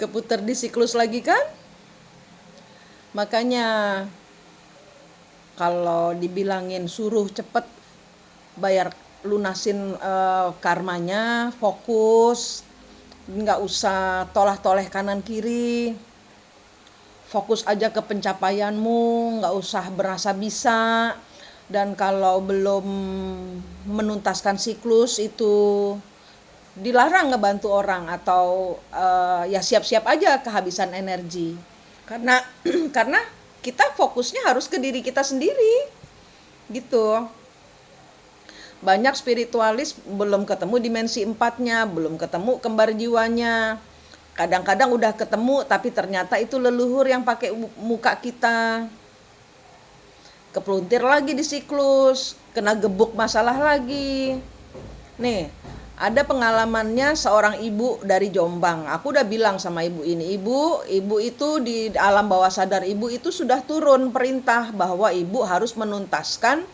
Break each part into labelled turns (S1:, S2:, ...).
S1: keputar di siklus lagi kan. Makanya kalau dibilangin suruh cepet bayar lunasin karmanya, fokus, nggak usah tolah-toleh kanan kiri, fokus aja ke pencapaianmu, nggak usah berasa bisa. Dan kalau belum menuntaskan siklus itu dilarang ngebantu orang atau ya siap-siap aja kehabisan energi. Karena karena kita fokusnya harus ke diri kita sendiri gitu. Banyak spiritualis belum ketemu dimensi empatnya, belum ketemu kembar jiwanya. Kadang-kadang udah ketemu tapi ternyata itu leluhur yang pakai muka kita. Kepluntir lagi di siklus, kena gebuk masalah lagi. Nih, ada pengalamannya seorang ibu dari Jombang. Aku udah bilang sama ibu ini, ibu itu di alam bawah sadar ibu itu sudah turun perintah bahwa ibu harus menuntaskan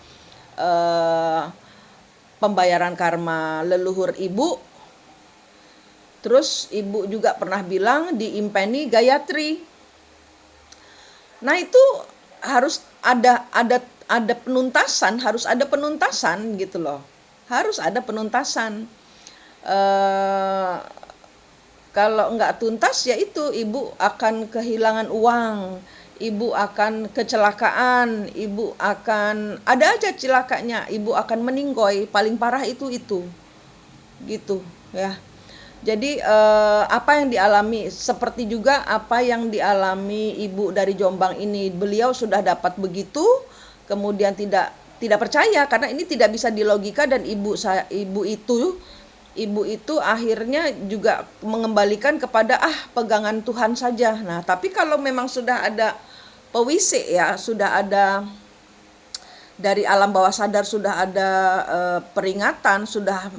S1: pembayaran karma leluhur ibu. Terus ibu juga pernah bilang diimpeni Gayatri. Nah itu harus ada penuntasan, harus ada penuntasan gitu loh. Harus ada penuntasan. Kalau nggak tuntas ya itu ibu akan kehilangan uang, ibu akan kecelakaan, ibu akan ada aja celakanya, ibu akan meninggoy, paling parah itu gitu ya. Jadi apa yang dialami seperti juga apa yang dialami ibu dari Jombang ini, beliau sudah dapat begitu, kemudian tidak percaya karena ini tidak bisa dilogika, dan ibu itu akhirnya juga mengembalikan kepada pegangan Tuhan saja. Nah tapi kalau memang sudah ada pewisik ya, sudah ada dari alam bawah sadar, sudah ada peringatan, sudah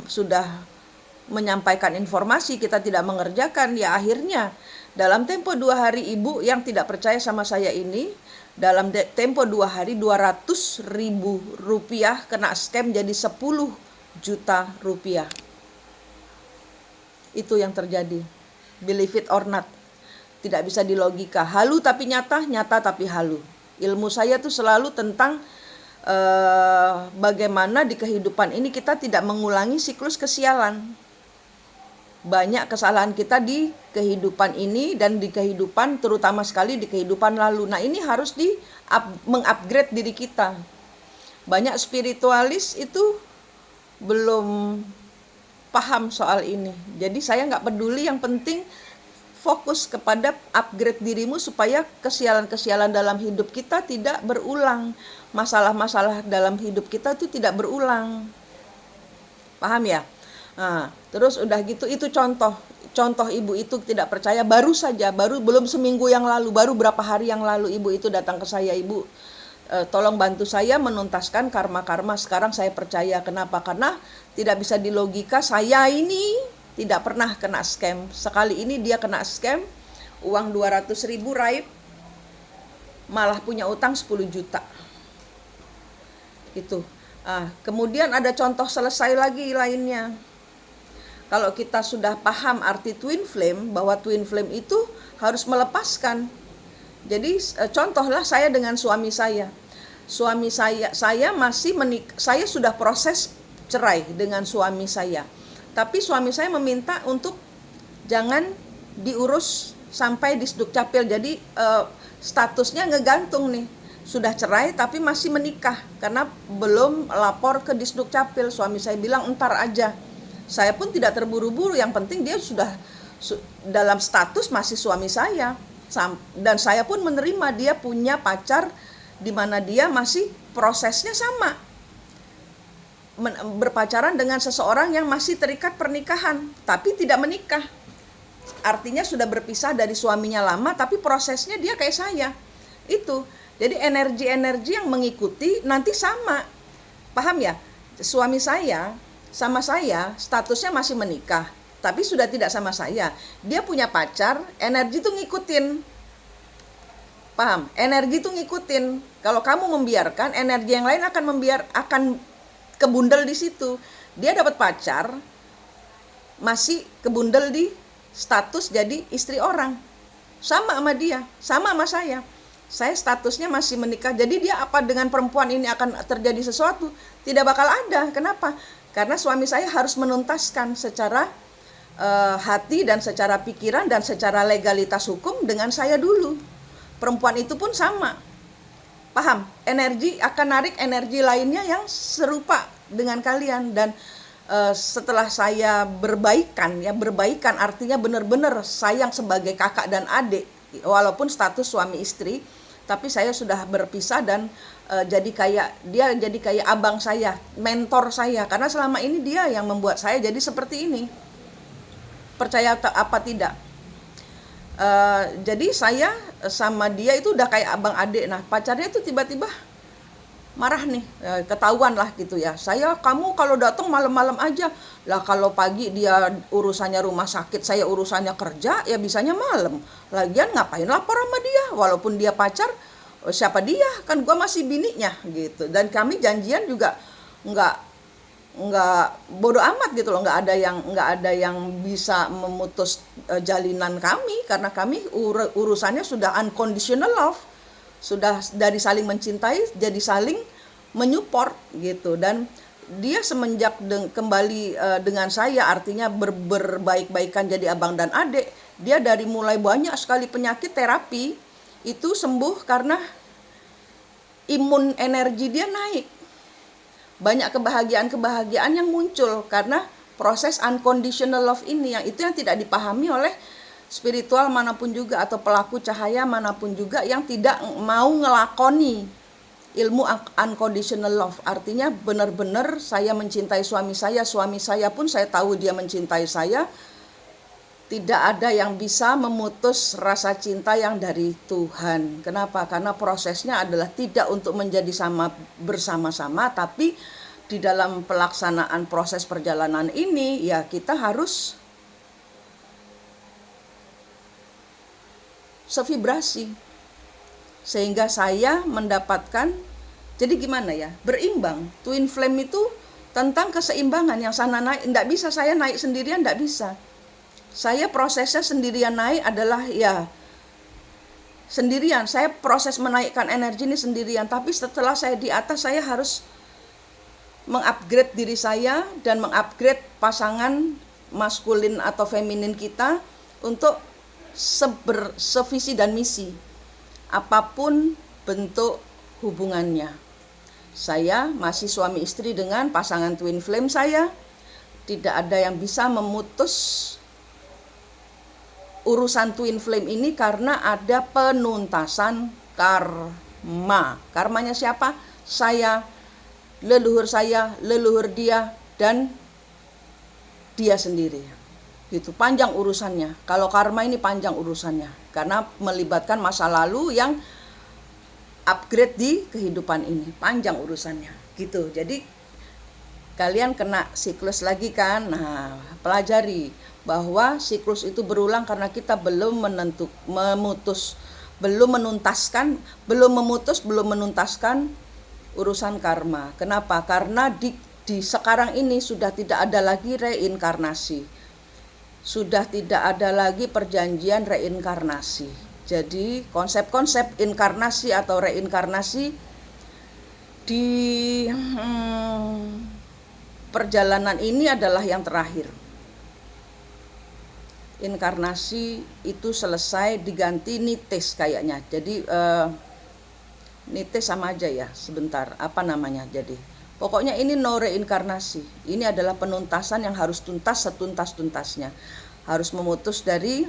S1: menyampaikan informasi, kita tidak mengerjakan, ya akhirnya dalam tempo 2 hari ibu yang tidak percaya sama saya ini, dalam tempo 2 hari 200.000 rupiah kena scam jadi 10 juta rupiah. Itu yang terjadi. Believe it or not. Tidak bisa dilogika. Halu tapi nyata, nyata tapi halu. Ilmu saya tuh selalu tentang bagaimana di kehidupan ini kita tidak mengulangi siklus kesialan. Banyak kesalahan kita di kehidupan ini dan di kehidupan, terutama sekali di kehidupan lalu. Nah ini harus mengupgrade diri kita. Banyak spiritualis itu belum paham soal ini. Jadi saya nggak peduli, yang penting fokus kepada upgrade dirimu supaya kesialan-kesialan dalam hidup kita tidak berulang. Masalah-masalah dalam hidup kita itu tidak berulang. Paham ya? Nah, terus udah gitu, itu contoh ibu itu tidak percaya baru belum seminggu yang lalu, baru berapa hari yang lalu ibu itu datang ke saya, ibu tolong bantu saya menuntaskan karma-karma. Sekarang saya percaya. Kenapa? Karena tidak bisa dilogika, saya ini tidak pernah kena scam. Sekali ini dia kena scam, uang 200.000 raib, malah punya utang 10 juta. Itu. Kemudian ada contoh selesai lagi lainnya. Kalau kita sudah paham arti twin flame, bahwa twin flame itu harus melepaskan. Jadi contohlah saya dengan suami saya. Suami saya masih saya sudah proses cerai dengan suami saya. Tapi suami saya meminta untuk jangan diurus sampai di Sdukcapil. Jadi statusnya ngegantung nih. Sudah cerai tapi masih menikah karena belum lapor ke Disdukcapil. Suami saya bilang entar aja. Saya pun tidak terburu-buru, yang penting dia sudah dalam status masih suami saya. Dan saya pun menerima dia punya pacar di mana dia masih prosesnya sama. Berpacaran dengan seseorang yang masih terikat pernikahan tapi tidak menikah. Artinya sudah berpisah dari suaminya lama tapi prosesnya dia kayak saya. Itu. Jadi energi-energi yang mengikuti nanti sama. Paham ya? Suami saya sama saya statusnya masih menikah, tapi sudah tidak sama saya. Dia punya pacar, energi tuh ngikutin. Paham? Energi tuh ngikutin. Kalau kamu membiarkan, energi yang lain akan kebundel di situ. Dia dapat pacar, masih kebundel di status jadi istri orang. Sama sama dia, sama sama saya. Saya statusnya masih menikah. Jadi dia apa dengan perempuan ini akan terjadi sesuatu? Tidak bakal ada. Kenapa? Karena suami saya harus menuntaskan secara hati dan secara pikiran dan secara legalitas hukum dengan saya dulu. Perempuan itu pun sama. Paham? Energi akan narik energi lainnya yang serupa dengan kalian. Dan setelah saya berbaikan, ya berbaikan artinya benar-benar sayang sebagai kakak dan adik, walaupun status suami istri, tapi saya sudah berpisah dan dia jadi kayak abang saya, mentor saya, karena selama ini dia yang membuat saya jadi seperti ini. Percaya apa tidak? Jadi saya sama dia itu udah kayak abang adik. Nah pacarnya itu tiba-tiba marah nih, ketahuan lah gitu ya. Kamu kalau datang malam-malam aja lah, kalau pagi dia urusannya rumah sakit, saya urusannya kerja, ya bisanya malam. Lagian ngapain lapor sama dia, walaupun dia pacar, siapa dia, kan gua masih bininya gitu. Dan kami janjian juga nggak bodoh amat gitu loh, nggak ada yang bisa memutus jalinan kami, karena kami urusannya sudah unconditional love. Sudah dari saling mencintai jadi saling menyupport gitu. Dan dia semenjak kembali dengan saya, artinya berbaik-baikan jadi abang dan adik, dia dari mulai banyak sekali penyakit terapi itu sembuh karena imun energi dia naik. Banyak kebahagiaan yang muncul karena proses unconditional love ini, yang tidak dipahami oleh spiritual manapun juga atau pelaku cahaya manapun juga yang tidak mau ngelakoni ilmu unconditional love. Artinya benar-benar saya mencintai suami saya pun saya tahu dia mencintai saya. Tidak ada yang bisa memutus rasa cinta yang dari Tuhan. Kenapa? Karena prosesnya adalah tidak untuk menjadi bersama-sama, tapi di dalam pelaksanaan proses perjalanan ini ya kita harus sevibrasi, sehingga saya mendapatkan, jadi gimana ya, berimbang. Twin flame itu tentang keseimbangan, yang sana naik, enggak bisa saya naik sendirian, enggak bisa. Saya prosesnya sendirian naik adalah ya sendirian, saya proses menaikkan energi ini sendirian, tapi setelah saya di atas saya harus mengupgrade diri saya dan mengupgrade pasangan maskulin atau feminin kita untuk sevisi dan misi, apapun bentuk hubungannya. Saya masih suami istri dengan pasangan twin flame saya. Tidak ada yang bisa memutus urusan twin flame ini karena ada penuntasan karma. Karmanya siapa? Saya, leluhur dia, dan dia sendiri. Gitu, panjang urusannya. Kalau karma ini panjang urusannya karena melibatkan masa lalu yang upgrade di kehidupan ini, panjang urusannya gitu. Jadi kalian kena siklus lagi kan. Nah, pelajari bahwa siklus itu berulang karena kita belum menuntaskan urusan karma. Kenapa? Karena di sekarang ini sudah tidak ada lagi reinkarnasi. Sudah tidak ada lagi perjanjian reinkarnasi. Jadi konsep-konsep inkarnasi atau reinkarnasi di perjalanan ini adalah yang terakhir. Inkarnasi itu selesai, diganti nitis kayaknya. Jadi nitis sama aja ya, sebentar, apa namanya, jadi pokoknya ini no reinkarnasi. Ini adalah penuntasan yang harus tuntas setuntas-tuntasnya. Harus memutus dari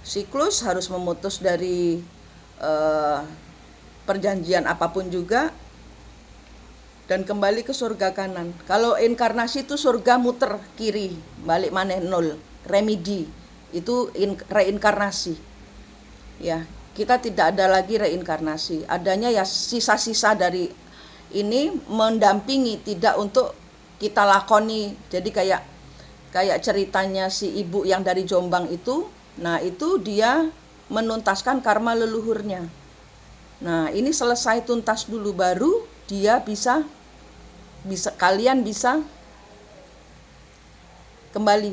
S1: siklus, harus memutus dari perjanjian apapun juga, dan kembali ke surga kanan. Kalau inkarnasi itu surga muter kiri, balik maneh nol, remedi. Itu reinkarnasi. Ya, kita tidak ada lagi reinkarnasi. Adanya ya sisa-sisa dari ini mendampingi, tidak untuk kita lakoni. Jadi kayak ceritanya si ibu yang dari Jombang itu. Nah, itu dia menuntaskan karma leluhurnya. Nah, ini selesai tuntas dulu baru dia bisa kalian bisa kembali